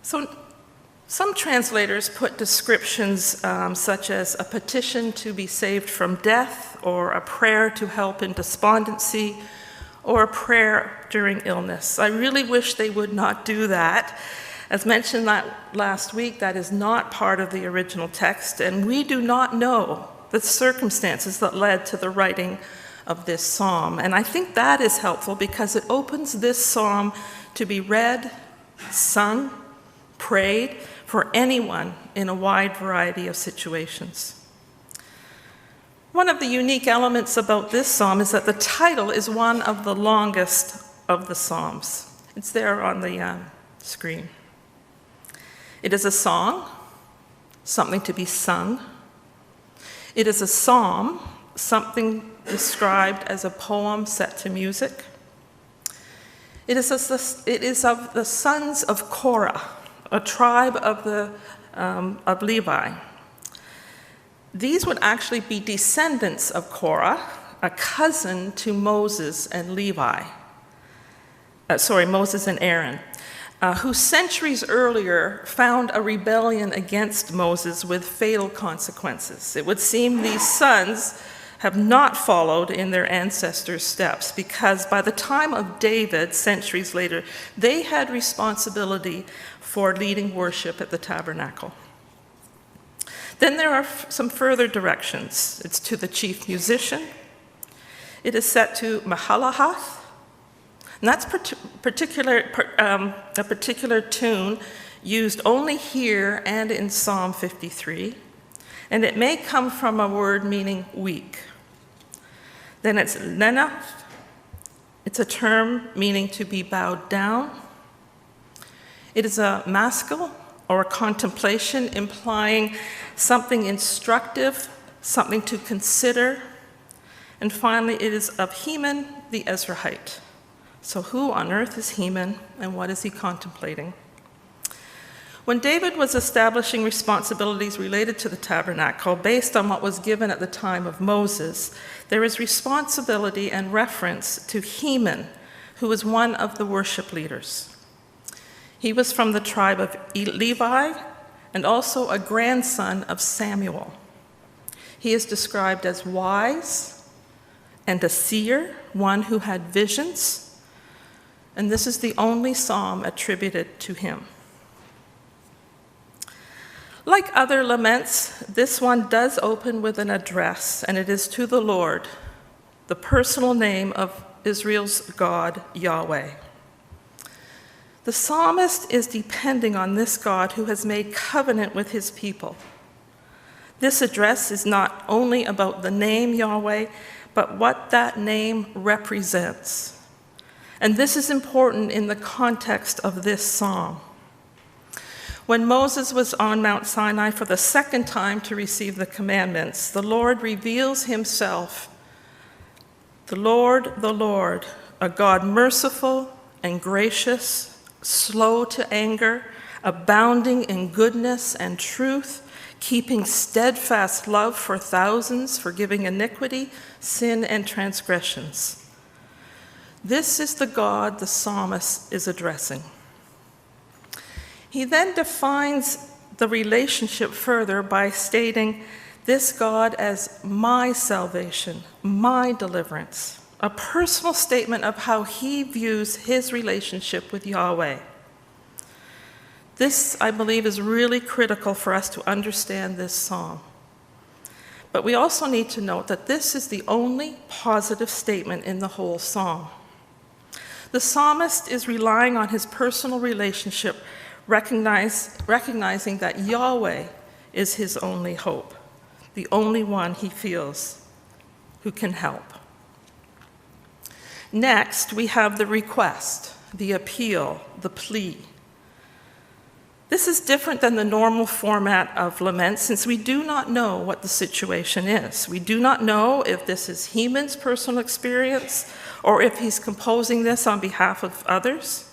So some translators put descriptions such as a petition to be saved from death, or a prayer to help in despondency, or a prayer during illness. I really wish they would not do that. As mentioned last week, that is not part of the original text, and we do not know the circumstances that led to the writing of this psalm. And I think that is helpful because it opens this psalm to be read, sung, prayed for anyone in a wide variety of situations. One of the unique elements about this psalm is that the title is one of the longest of the psalms. It's there on the screen. It is a song, something to be sung. It is a psalm, something described as a poem set to music. It is of the sons of Korah, a tribe of Levi. These would actually be descendants of Korah, a cousin to Moses and Levi. Moses and Aaron, who centuries earlier found a rebellion against Moses with fatal consequences. It would seem these sons have not followed in their ancestors' steps, because by the time of David, centuries later, they had responsibility for leading worship at the tabernacle. Then there are some further directions. It's to the chief musician. It is set to Mahalahath, and that's a particular tune used only here and in Psalm 53, and it may come from a word meaning weak. Then it's Lenath. It's a term meaning to be bowed down. It is a maskil, or a contemplation, implying something instructive, something to consider. And finally, it is of Heman the Ezrahite. So who on earth is Heman, and what is he contemplating? When David was establishing responsibilities related to the tabernacle based on what was given at the time of Moses, there is responsibility and reference to Heman, who was one of the worship leaders. He was from the tribe of Levi and also a grandson of Samuel. He is described as wise and a seer, one who had visions, and this is the only psalm attributed to him. Like other laments, this one does open with an address, and it is to the Lord, the personal name of Israel's God, Yahweh. The psalmist is depending on this God who has made covenant with his people. This address is not only about the name Yahweh, but what that name represents. And this is important in the context of this psalm. When Moses was on Mount Sinai for the second time to receive the commandments, the Lord reveals himself, the Lord, a God merciful and gracious, slow to anger, abounding in goodness and truth, keeping steadfast love for thousands, forgiving iniquity, sin, and transgressions. This is the God the psalmist is addressing. He then defines the relationship further by stating this God as my salvation, my deliverance, a personal statement of how he views his relationship with Yahweh. This, I believe, is really critical for us to understand this psalm. But we also need to note that this is the only positive statement in the whole psalm. The psalmist is relying on his personal relationship, recognizing that Yahweh is his only hope, the only one he feels who can help. Next, we have the request, the appeal, the plea. This is different than the normal format of lament, since we do not know what the situation is. We do not know if this is Heman's personal experience or if he's composing this on behalf of others.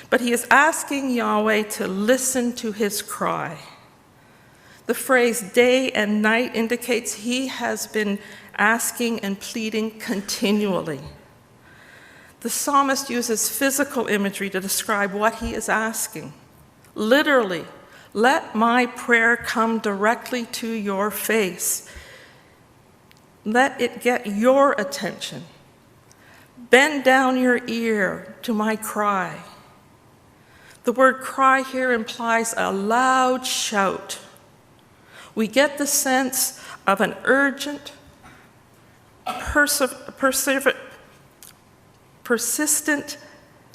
But he is asking Yahweh to listen to his cry. The phrase day and night indicates he has been asking and pleading continually. The psalmist uses physical imagery to describe what he is asking. Literally, let my prayer come directly to your face. Let it get your attention. Bend down your ear to my cry. The word cry here implies a loud shout. We get the sense of an urgent, persistent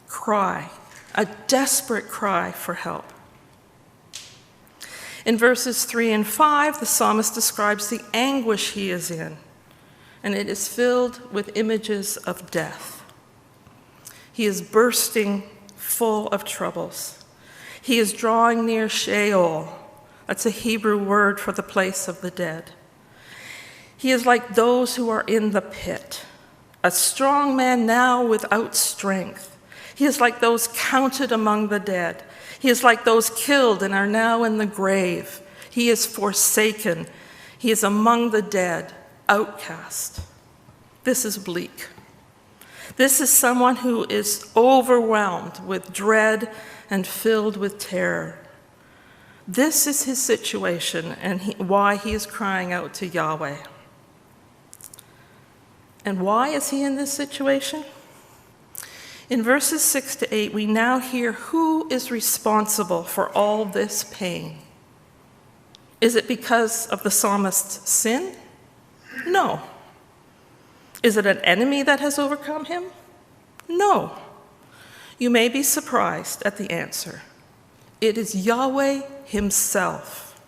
cry, a desperate cry for help. In verses 3 and 5, the psalmist describes the anguish he is in, and it is filled with images of death. He is bursting full of troubles. He is drawing near Sheol. That's a Hebrew word for the place of the dead. He is like those who are in the pit, a strong man now without strength. He is like those counted among the dead. He is like those killed and are now in the grave. He is forsaken. He is among the dead, outcast. This is bleak. This is someone who is overwhelmed with dread and filled with terror. This is his situation and why he is crying out to Yahweh. And why is he in this situation? In verses 6 to 8, we now hear who is responsible for all this pain. Is it because of the psalmist's sin? No. Is it an enemy that has overcome him? No. You may be surprised at the answer. It is Yahweh himself.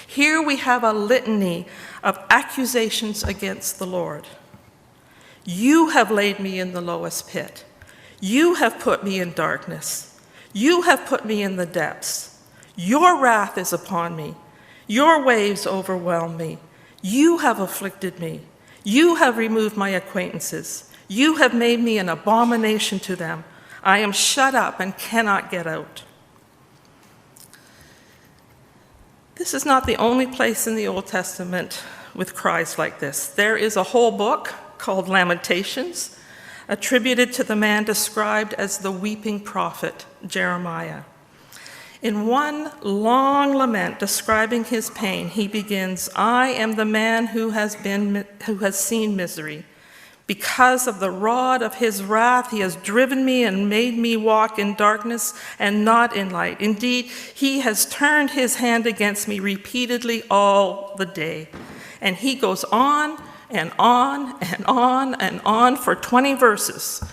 Here we have a litany of accusations against the Lord. You have laid me in the lowest pit. You have put me in darkness. You have put me in the depths. Your wrath is upon me. Your waves overwhelm me. You have afflicted me. You have removed my acquaintances. You have made me an abomination to them. I am shut up and cannot get out. This is not the only place in the Old Testament with cries like this. There is a whole book called Lamentations, attributed to the man described as the weeping prophet, Jeremiah. In one long lament describing his pain, he begins, I am the man who has seen misery. Because of the rod of his wrath, he has driven me and made me walk in darkness and not in light. Indeed, he has turned his hand against me repeatedly all the day. And he goes on and on and on and on for 20 verses.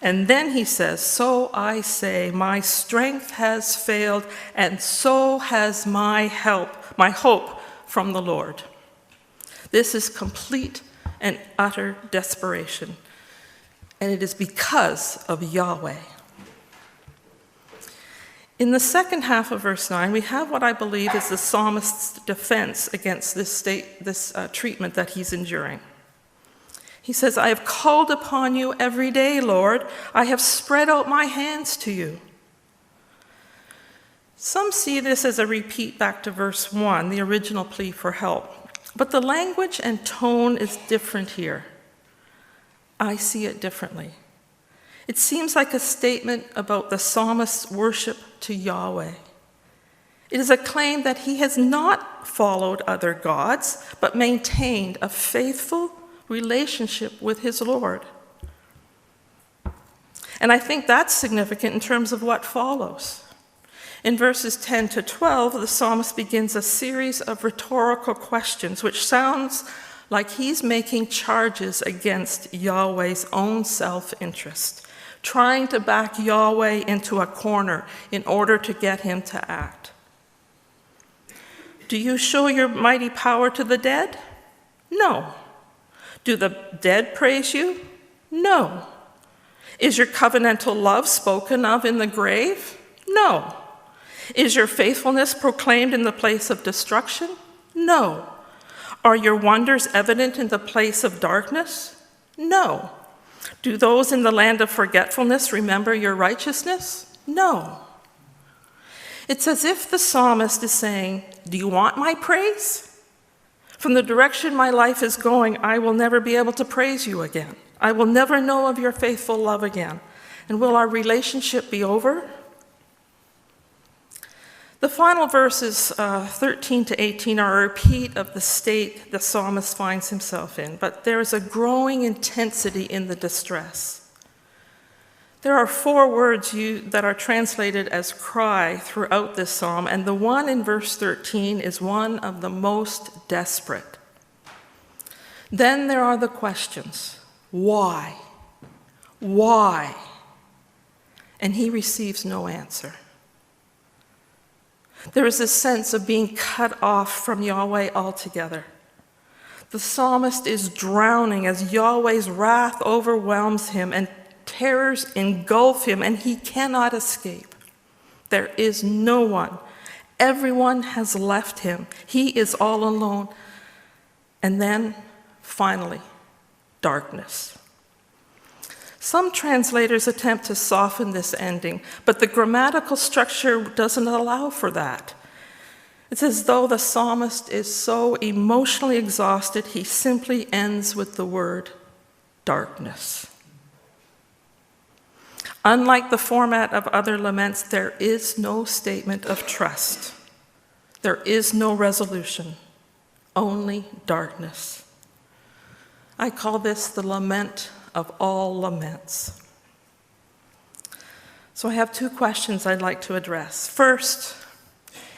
And then he says, so I say, my strength has failed, and so has my hope from the Lord. This is complete and utter desperation, and it is because of Yahweh. In the second half of verse 9, we have what I believe is the psalmist's defense against this treatment that he's enduring. He says, I have called upon you every day, Lord. I have spread out my hands to you. Some see this as a repeat back to verse 1, the original plea for help. But the language and tone is different here. I see it differently. It seems like a statement about the psalmist's worship to Yahweh. It is a claim that he has not followed other gods, but maintained a faithful relationship with his Lord. And I think that's significant in terms of what follows. In verses 10 to 12, the psalmist begins a series of rhetorical questions, which sounds like he's making charges against Yahweh's own self-interest, trying to back Yahweh into a corner in order to get him to act. Do you show your mighty power to the dead? No. Do the dead praise you? No. Is your covenantal love spoken of in the grave? No. Is your faithfulness proclaimed in the place of destruction? No. Are your wonders evident in the place of darkness? No. Do those in the land of forgetfulness remember your righteousness? No. It's as if the psalmist is saying, do you want my praise? From the direction my life is going, I will never be able to praise you again. I will never know of your faithful love again. And will our relationship be over? The final verses 13 to 18 are a repeat of the state the psalmist finds himself in, but there is a growing intensity in the distress. There are 4 words that are translated as cry throughout this psalm, and the one in verse 13 is one of the most desperate. Then there are the questions. Why? Why? And he receives no answer. There is this sense of being cut off from Yahweh altogether. The psalmist is drowning as Yahweh's wrath overwhelms him and terrors engulf him, and he cannot escape. There is no one. Everyone has left him. He is all alone. And then, finally, darkness. Some translators attempt to soften this ending, but the grammatical structure doesn't allow for that. It's as though the psalmist is so emotionally exhausted, he simply ends with the word darkness. Unlike the format of other laments, there is no statement of trust. There is no resolution, only darkness. I call this the Lament of All Laments. So I have 2 questions I'd like to address. First,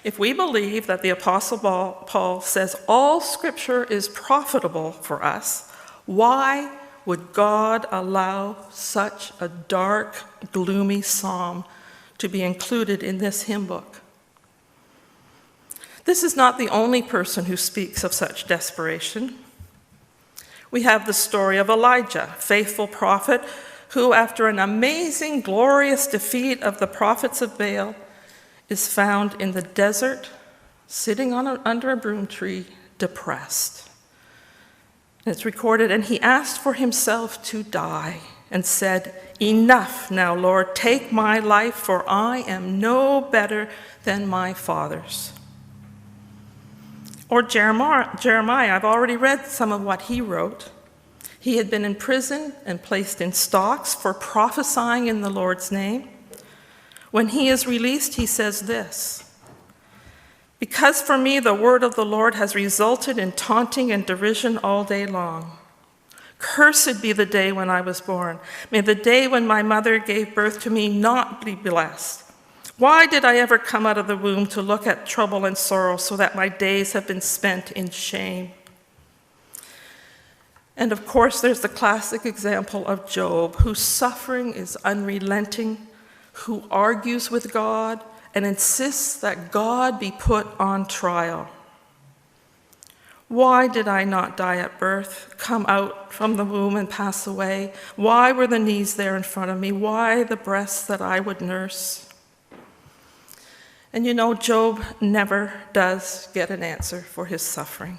if we believe that the Apostle Paul says all Scripture is profitable for us, why would God allow such a dark, gloomy psalm to be included in this hymn book? This is not the only person who speaks of such desperation. We have the story of Elijah, faithful prophet, who after an amazing, glorious defeat of the prophets of Baal is found in the desert, sitting under a broom tree, depressed. It's recorded, and he asked for himself to die and said, "Enough now, Lord, take my life, for I am no better than my fathers." Or Jeremiah, I've already read some of what he wrote. He had been in prison and placed in stocks for prophesying in the Lord's name. When he is released, he says this, "Because for me the word of the Lord has resulted in taunting and derision all day long. Cursed be the day when I was born. May the day when my mother gave birth to me not be blessed. Why did I ever come out of the womb to look at trouble and sorrow, so that my days have been spent in shame?" And of course, there's the classic example of Job, whose suffering is unrelenting, who argues with God and insists that God be put on trial. Why did I not die at birth, come out from the womb and pass away? Why were the knees there in front of me? Why the breasts that I would nurse? And you know, Job never does get an answer for his suffering.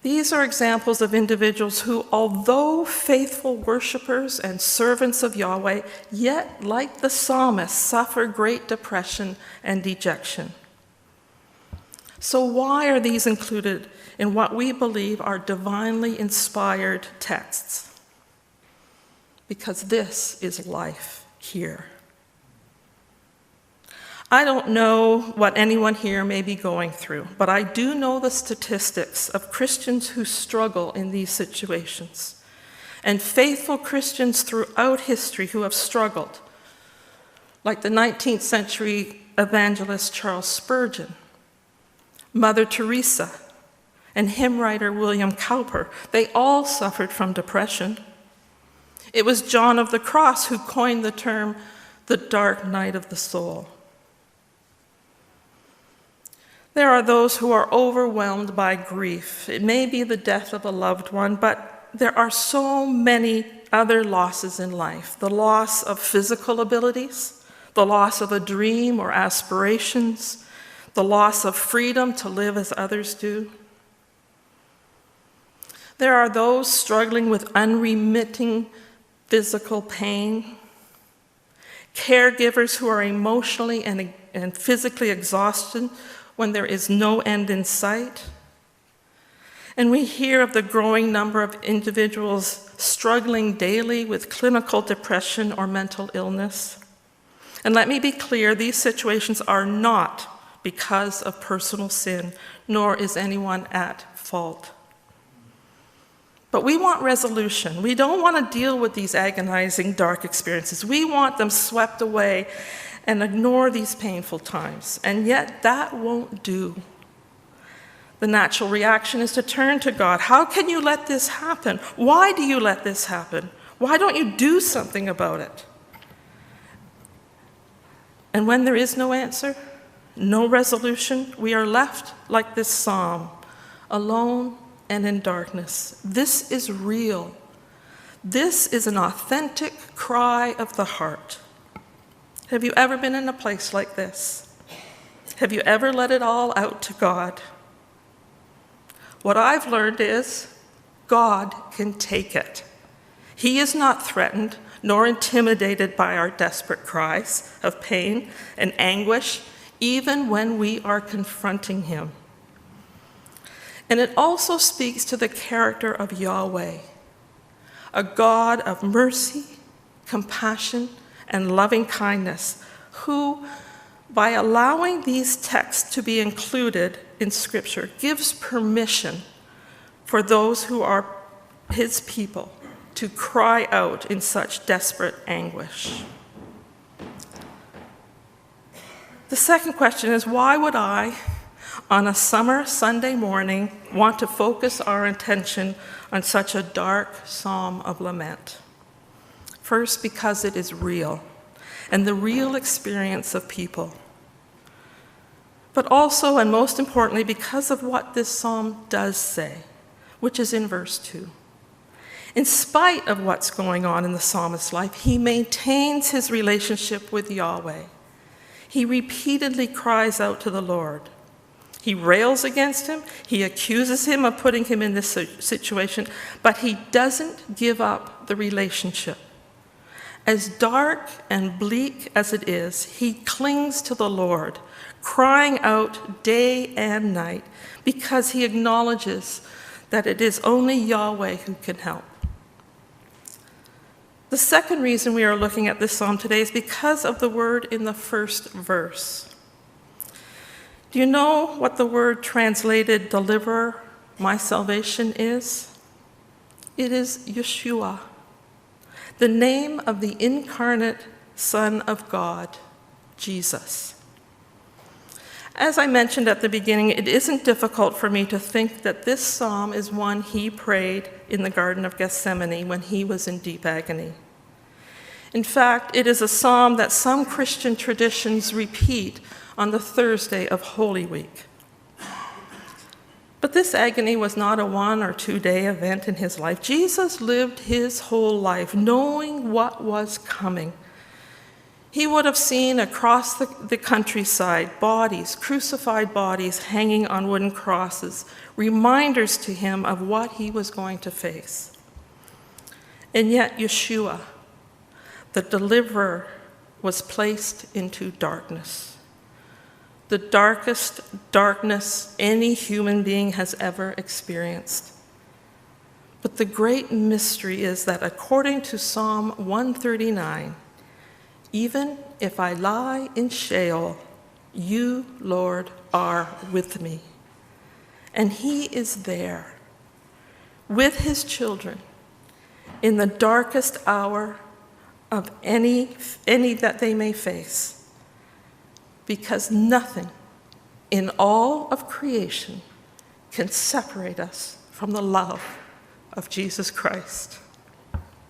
These are examples of individuals who, although faithful worshipers and servants of Yahweh, yet, like the psalmist, suffer great depression and dejection. So why are these included in what we believe are divinely inspired texts? Because this is life here. I don't know what anyone here may be going through, but I do know the statistics of Christians who struggle in these situations, and faithful Christians throughout history who have struggled, like the 19th century evangelist Charles Spurgeon, Mother Teresa, and hymn writer William Cowper. They all suffered from depression. It was John of the Cross who coined the term, the dark night of the soul. There are those who are overwhelmed by grief. It may be the death of a loved one, but there are so many other losses in life. The loss of physical abilities, the loss of a dream or aspirations, the loss of freedom to live as others do. There are those struggling with unremitting physical pain, caregivers who are emotionally and physically exhausted when there is no end in sight. And we hear of the growing number of individuals struggling daily with clinical depression or mental illness. And let me be clear, these situations are not because of personal sin, nor is anyone at fault. But we want resolution. We don't want to deal with these agonizing, dark experiences. We want them swept away and ignore these painful times. And yet that won't do. The natural reaction is to turn to God. How can you let this happen? Why do you let this happen? Why don't you do something about it? And when there is no answer, no resolution, we are left like this psalm, alone and in darkness. This is real. This is an authentic cry of the heart. Have you ever been in a place like this? Have you ever let it all out to God? What I've learned is God can take it. He is not threatened nor intimidated by our desperate cries of pain and anguish, even when we are confronting him. And it also speaks to the character of Yahweh, a God of mercy, compassion, and loving kindness, who, by allowing these texts to be included in Scripture, gives permission for those who are his people to cry out in such desperate anguish. The second question is, why would I, on a summer Sunday morning, want to focus our attention on such a dark psalm of lament? First, because it is real, and the real experience of people. But also, and most importantly, because of what this psalm does say, which is in verse 2. In spite of what's going on in the psalmist's life, he maintains his relationship with Yahweh. He repeatedly cries out to the Lord. He rails against him, he accuses him of putting him in this situation, but he doesn't give up the relationship. As dark and bleak as it is, he clings to the Lord, crying out day and night, because he acknowledges that it is only Yahweh who can help. The second reason we are looking at this psalm today is because of the word in the first verse. Do you know what the word translated deliverer, my salvation is? It is Yeshua, the name of the incarnate Son of God, Jesus. As I mentioned at the beginning, it isn't difficult for me to think that this psalm is one he prayed in the Garden of Gethsemane when he was in deep agony. In fact, it is a psalm that some Christian traditions repeat on the Thursday of Holy Week. But this agony was not a 1 or 2 day event in his life. Jesus lived his whole life knowing what was coming. He would have seen across the countryside bodies, crucified bodies hanging on wooden crosses, reminders to him of what he was going to face. And yet Yeshua, the deliverer, was placed into darkness, the darkest darkness any human being has ever experienced. But the great mystery is that according to Psalm 139, even if I lie in Sheol, you, Lord, are with me. And he is there with his children in the darkest hour of any that they may face, because nothing in all of creation can separate us from the love of Jesus Christ.